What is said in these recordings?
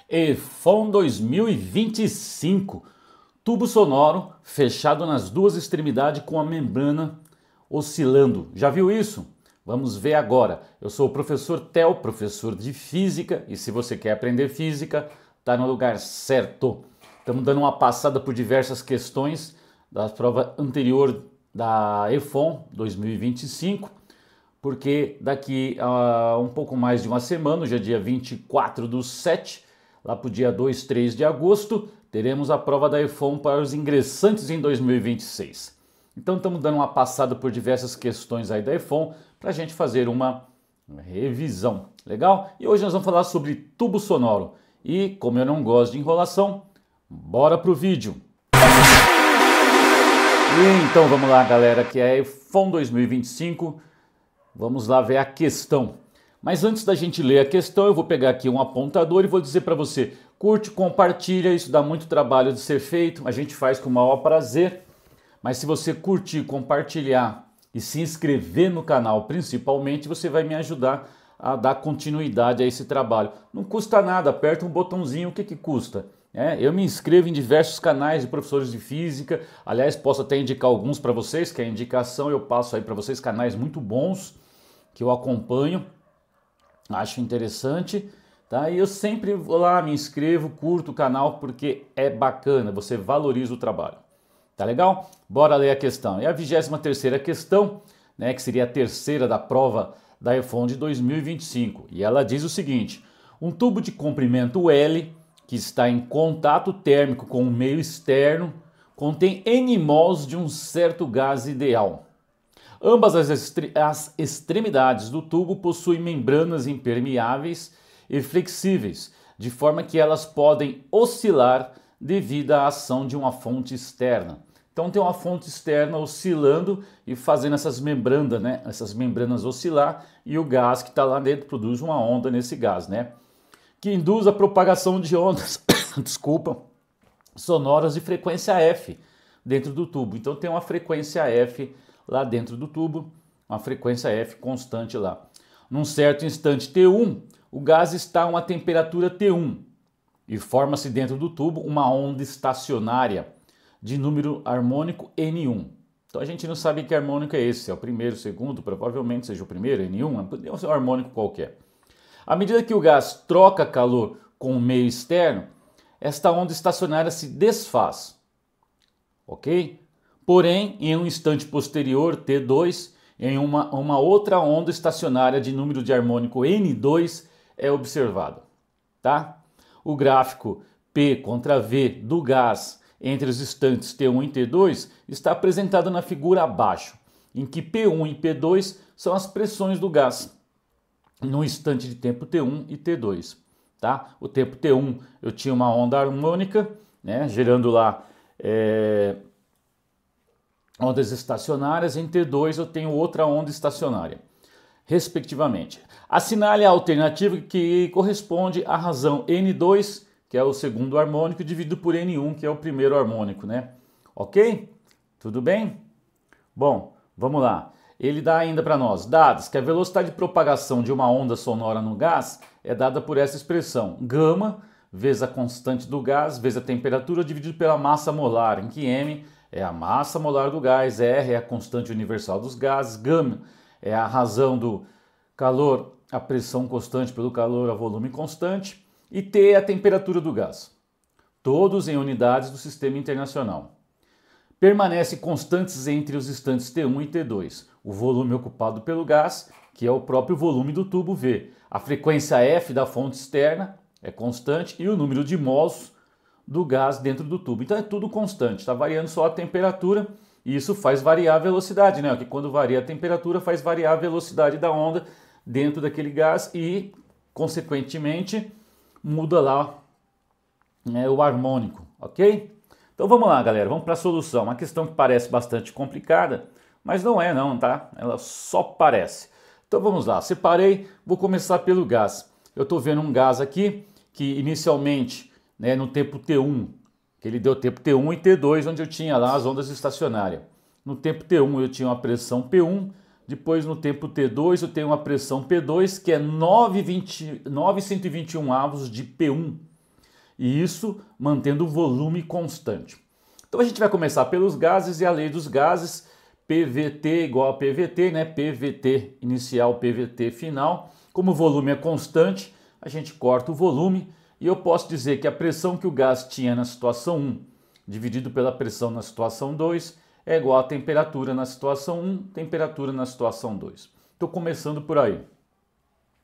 EFON 2025, tubo sonoro fechado nas duas extremidades com a membrana oscilando. Já viu isso? Vamos ver agora. Eu sou o professor Theo, professor de Física, e se você quer aprender Física, está no lugar certo. Estamos dando uma passada por diversas questões da prova anterior da EFON 2025, porque daqui a um pouco mais de uma semana, hoje é dia 24/7, lá para o dia 2, 3 de agosto, teremos a prova da EFON para os ingressantes em 2026. Então estamos dando uma passada por diversas questões aí da EFON para a gente fazer uma revisão, legal? E hoje nós vamos falar sobre tubo sonoro. E como eu não gosto de enrolação, bora pro vídeo! E então vamos lá, galera, que é a EFON 2025, vamos lá ver a questão. Mas antes da gente ler a questão, eu vou pegar aqui um apontador e vou dizer para você, curte, compartilha, isso dá muito trabalho de ser feito, a gente faz com o maior prazer, mas se você curtir, compartilhar e se inscrever no canal principalmente, você vai me ajudar a dar continuidade a esse trabalho. Não custa nada, aperta um botãozinho, o que que custa? Eu me inscrevo em diversos canais de professores de física, aliás, posso até indicar alguns para vocês, que é a indicação eu passo aí para vocês, canais muito bons, que eu acompanho, acho interessante, tá? E eu sempre vou lá, me inscrevo, curto o canal, porque é bacana, você valoriza o trabalho. Tá legal? Bora ler a questão. É a 23ª questão, né, que seria a terceira da prova da EFON de 2025. E ela diz o seguinte: um tubo de comprimento L que está em contato térmico com o meio externo contém N mols de um certo gás ideal. Ambas as extremidades do tubo possuem membranas impermeáveis e flexíveis, de forma que elas podem oscilar devido à ação de uma fonte externa. Então tem uma fonte externa oscilando e fazendo essas membranas, né? Essas membranas oscilar, e o gás que está lá dentro produz uma onda nesse gás, né? Que induz a propagação de ondas, desculpa, sonoras de frequência F dentro do tubo. Então tem uma frequência F lá dentro do tubo, uma frequência F constante lá. Num certo instante T1, o gás está a uma temperatura T1 e forma-se dentro do tubo uma onda estacionária de número harmônico N1. Então a gente não sabe que harmônico é esse, se é o primeiro, o segundo, provavelmente seja o primeiro, N1, pode ser um harmônico qualquer. À medida que o gás troca calor com o meio externo, esta onda estacionária se desfaz, ok? Porém, em um instante posterior, T2, em uma outra onda estacionária de número de harmônico N2 é observada, tá? O gráfico P contra V do gás entre os instantes T1 e T2 está apresentado na figura abaixo, em que P1 e P2 são as pressões do gás no instante de tempo T1 e T2, tá? O tempo T1 eu tinha uma onda harmônica, né, gerando lá ondas estacionárias, em T2 eu tenho outra onda estacionária, respectivamente. Assinale a alternativa que corresponde à razão N2, que é o segundo harmônico, dividido por N1, que é o primeiro harmônico, né? Ok? Tudo bem? Bom, vamos lá. Ele dá ainda para nós dados que a velocidade de propagação de uma onda sonora no gás é dada por essa expressão, γ vezes a constante do gás vezes a temperatura dividido pela massa molar, em que m é a massa molar do gás, r é a constante universal dos gases, γ é a razão do calor, a pressão constante pelo calor a volume constante, e T é a temperatura do gás, todos em unidades do Sistema Internacional. Permanecem constantes entre os instantes T1 e T2, o volume ocupado pelo gás, que é o próprio volume do tubo V, a frequência F da fonte externa é constante e o número de mols do gás dentro do tubo. Então é tudo constante, está variando só a temperatura e isso faz variar a velocidade, né? Porque quando varia a temperatura faz variar a velocidade da onda dentro daquele gás e, consequentemente, muda lá, né, o harmônico, ok? Então vamos lá, galera, vamos para a solução. Uma questão que parece bastante complicada, mas não é não, tá? Ela só parece. Então vamos lá, separei, vou começar pelo gás. Eu estou vendo um gás aqui que inicialmente, né, no tempo T1, que ele deu tempo T1 e T2, onde eu tinha lá as ondas estacionárias. No tempo T1 eu tinha uma pressão P1, depois no tempo T2 eu tenho uma pressão P2 que é 9,121 avos de P1. E isso mantendo o volume constante. Então a gente vai começar pelos gases e a lei dos gases, PVT igual a PVT, né? PVT inicial, PVT final. Como o volume é constante, a gente corta o volume e eu posso dizer que a pressão que o gás tinha na situação 1 dividido pela pressão na situação 2 é igual à temperatura na situação 1, temperatura na situação 2. Estou começando por aí.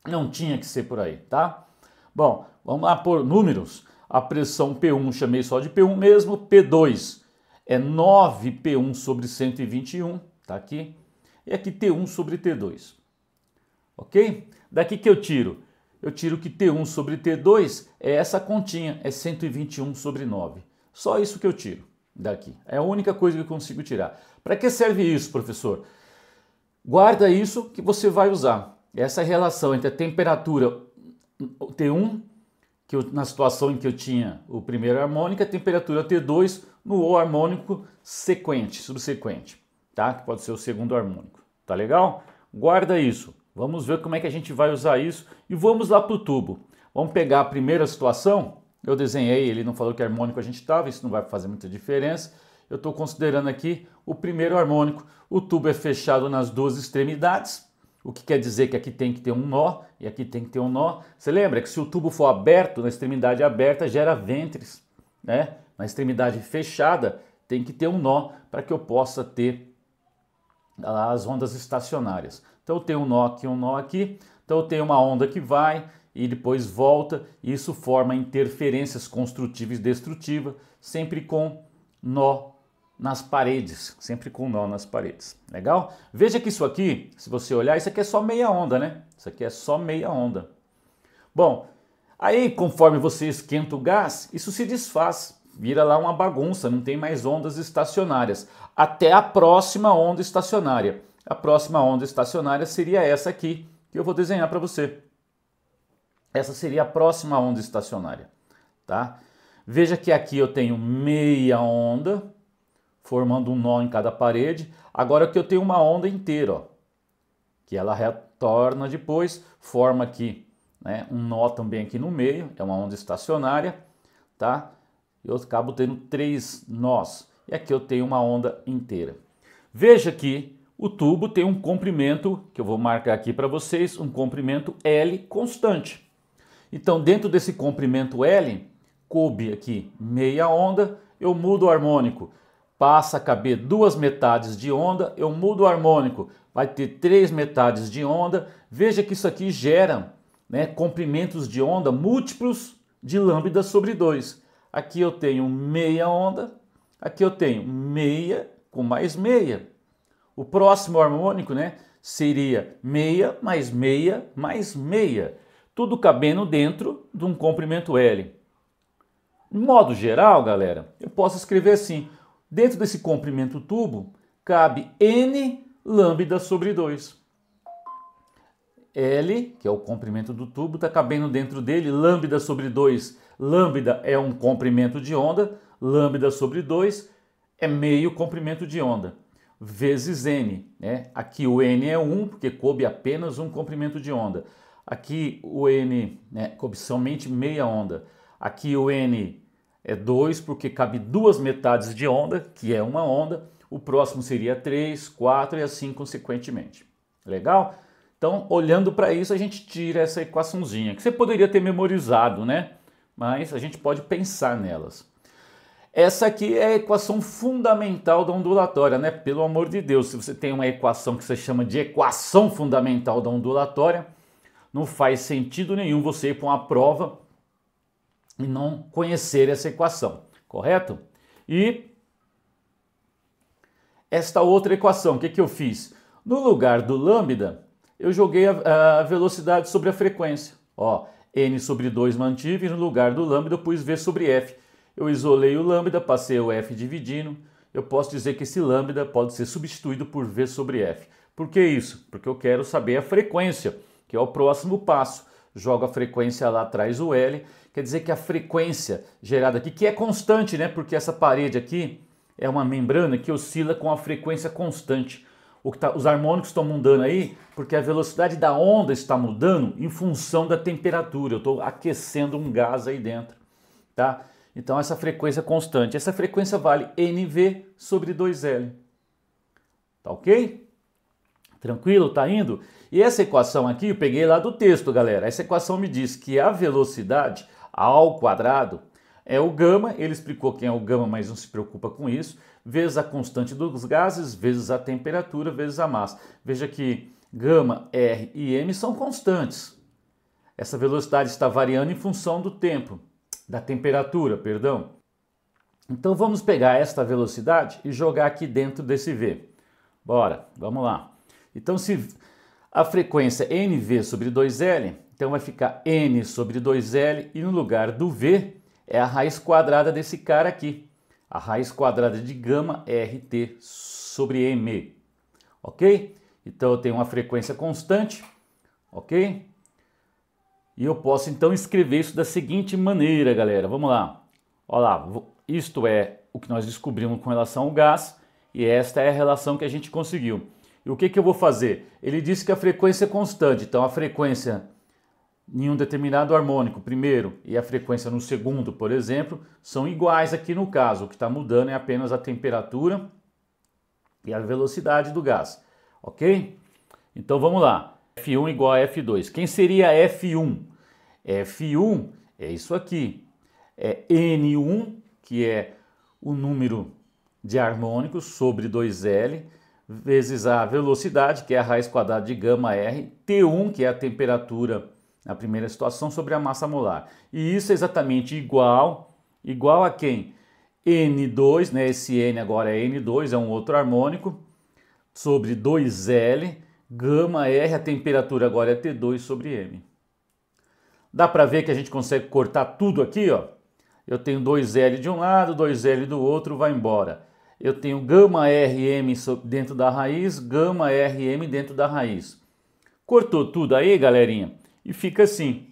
Não tinha que ser por aí, tá? Bom, vamos lá por números. A pressão P1 chamei só de P1 mesmo, P2 é 9P1 sobre 121, tá aqui. E aqui T1 sobre T2, ok? Daqui que eu tiro? Eu tiro que T1 sobre T2 é essa continha, é 121 sobre 9. Só isso que eu tiro daqui. É a única coisa que eu consigo tirar. Para que serve isso, professor? Guarda isso que você vai usar. Essa relação entre a temperatura T1, na situação em que eu tinha o primeiro harmônico, a temperatura T2 no O harmônico subsequente, tá? Que pode ser o segundo harmônico, tá legal? Guarda isso. Vamos ver como é que a gente vai usar isso e vamos lá para o tubo. Vamos pegar a primeira situação, eu desenhei, ele não falou que harmônico a gente estava, isso não vai fazer muita diferença. Eu estou considerando aqui o primeiro harmônico, o tubo é fechado nas duas extremidades, o que quer dizer que aqui tem que ter um nó e aqui tem que ter um nó. Você lembra que se o tubo for aberto, na extremidade aberta gera ventres, né? Na extremidade fechada tem que ter um nó para que eu possa ter as ondas estacionárias. Então eu tenho um nó aqui, então eu tenho uma onda que vai e depois volta, e isso forma interferências construtiva e destrutiva, sempre com nó nas paredes, sempre com nó nas paredes. Legal? Veja que isso aqui, se você olhar, isso aqui é só meia onda, né? Isso aqui é só meia onda. Bom, aí conforme você esquenta o gás, isso se desfaz, vira lá uma bagunça, não tem mais ondas estacionárias, até a próxima onda estacionária. A próxima onda estacionária seria essa aqui, que eu vou desenhar para você. Essa seria a próxima onda estacionária, tá? Veja que aqui eu tenho meia onda, formando um nó em cada parede. Agora que eu tenho uma onda inteira, ó, que ela retorna depois, forma aqui, né, um nó também aqui no meio, é uma onda estacionária, tá? Eu acabo tendo 3 nós, e aqui eu tenho uma onda inteira. Veja que o tubo tem um comprimento, que eu vou marcar aqui para vocês, um comprimento L constante. Então, dentro desse comprimento L, coube aqui meia onda, eu mudo o harmônico, passa a caber 2 metades de onda, eu mudo o harmônico, vai ter 3 metades de onda. Veja que isso aqui gera, né, comprimentos de onda múltiplos de lambda sobre 2. Aqui eu tenho meia onda, aqui eu tenho meia com mais meia. O próximo harmônico, né, seria meia mais meia mais meia. Tudo cabendo dentro de um comprimento L. De modo geral, galera, eu posso escrever assim: dentro desse comprimento tubo, cabe N lambda sobre 2. L, que é o comprimento do tubo, está cabendo dentro dele lambda sobre 2. Lambda é um comprimento de onda, lambda sobre 2 é meio comprimento de onda, vezes N, né? Aqui o N é 1, porque coube apenas um comprimento de onda. Aqui o N, né, coube somente meia onda. Aqui o N é 2, porque cabe 2 metades de onda, que é uma onda. O próximo seria 3, 4 e assim consequentemente. Legal? Então, olhando para isso, a gente tira essa equaçãozinha, que você poderia ter memorizado, né? Mas a gente pode pensar nelas. Essa aqui é a equação fundamental da ondulatória, né? Pelo amor de Deus, se você tem uma equação que você chama de equação fundamental da ondulatória, não faz sentido nenhum você ir para uma prova e não conhecer essa equação, correto? E esta outra equação, o que que eu fiz? No lugar do lambda, eu joguei a velocidade sobre a frequência. Ó, N sobre 2 mantive, e no lugar do lambda eu pus V sobre F. Eu isolei o lambda, passei o F dividindo. Eu posso dizer que esse lambda pode ser substituído por V sobre F. Por que isso? Porque eu quero saber a frequência, que é o próximo passo. Jogo a frequência lá atrás, o L. Quer dizer que a frequência gerada aqui, que é constante, né? Porque essa parede aqui é uma membrana que oscila com a frequência constante. Os harmônicos estão mudando aí porque a velocidade da onda está mudando em função da temperatura. Eu estou aquecendo um gás aí dentro. tá? Então essa frequência constante, essa frequência vale NV sobre 2L. Tá ok? Tranquilo? Tá indo? E essa equação aqui eu peguei lá do texto, galera. Essa equação me diz que a velocidade ao quadrado é o gama, ele explicou quem é o gama, mas não se preocupa com isso, vezes a constante dos gases, vezes a temperatura, vezes a massa. Veja que gama, R e M são constantes. Essa velocidade está variando em função do tempo, da temperatura, perdão. Então vamos pegar esta velocidade e jogar aqui dentro desse V. Bora, vamos lá. Então se a frequência é NV sobre 2L, então vai ficar N sobre 2L e no lugar do V é a raiz quadrada desse cara aqui. A raiz quadrada de gama RT sobre M. Ok? Então eu tenho uma frequência constante, ok? E eu posso então escrever isso da seguinte maneira, galera. Vamos lá. Olha lá, isto é o que nós descobrimos com relação ao gás e esta é a relação que a gente conseguiu. E o que eu vou fazer? Ele disse que a frequência é constante, então a frequência em um determinado harmônico primeiro e a frequência no segundo, por exemplo, são iguais aqui no caso. O que está mudando é apenas a temperatura e a velocidade do gás, ok? Então vamos lá. F1 igual a F2. Quem seria F1? F1 é isso aqui. É N1, que é o número de harmônicos sobre 2L, vezes a velocidade, que é a raiz quadrada de gama R, T1, que é a temperatura na primeira situação, sobre a massa molar. E isso é exatamente igual a quem? N2, né? Esse N agora é N2, é um outro harmônico, sobre 2L, gama R, a temperatura agora é T2 sobre M. Dá para ver que a gente consegue cortar tudo aqui, ó. Eu tenho 2L de um lado, 2L do outro, vai embora. Eu tenho gama RM dentro da raiz, gama RM dentro da raiz. Cortou tudo aí, galerinha? E fica assim.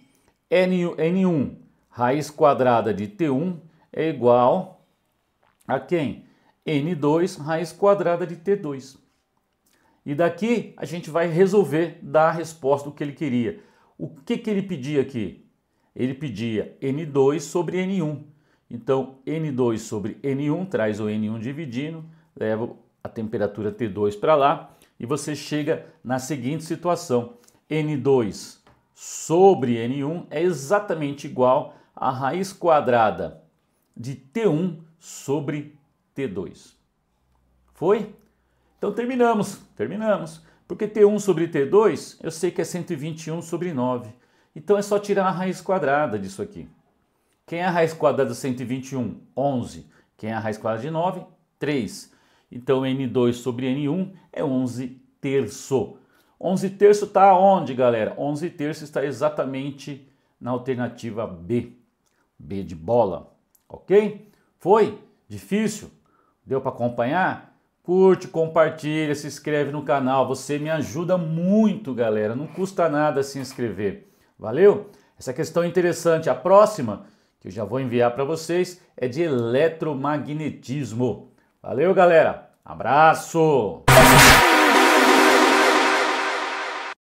N1, raiz quadrada de T1 é igual a quem? N2, raiz quadrada de T2. E daqui a gente vai resolver dar a resposta do que ele queria. O que ele pedia aqui? Ele pedia N2 sobre N1. Então, N2 sobre N1 traz o N1 dividindo, leva a temperatura T2 para lá e você chega na seguinte situação. N2 sobre N1 é exatamente igual à raiz quadrada de T1 sobre T2. Foi? Então terminamos. Porque T1 sobre T2 eu sei que é 121 sobre 9. Então é só tirar a raiz quadrada disso aqui. Quem é a raiz quadrada de 121? 11. Quem é a raiz quadrada de 9? 3. Então N2 sobre N1 é 11 terço. 11 terço está onde, galera? 11 terço está exatamente na alternativa B. B de bola. Ok? Foi? Difícil? Deu para acompanhar? Curte, compartilha, se inscreve no canal. Você me ajuda muito, galera. Não custa nada se inscrever. Valeu? Essa questão é interessante. A próxima, que eu já vou enviar para vocês, é de eletromagnetismo. Valeu, galera. Abraço!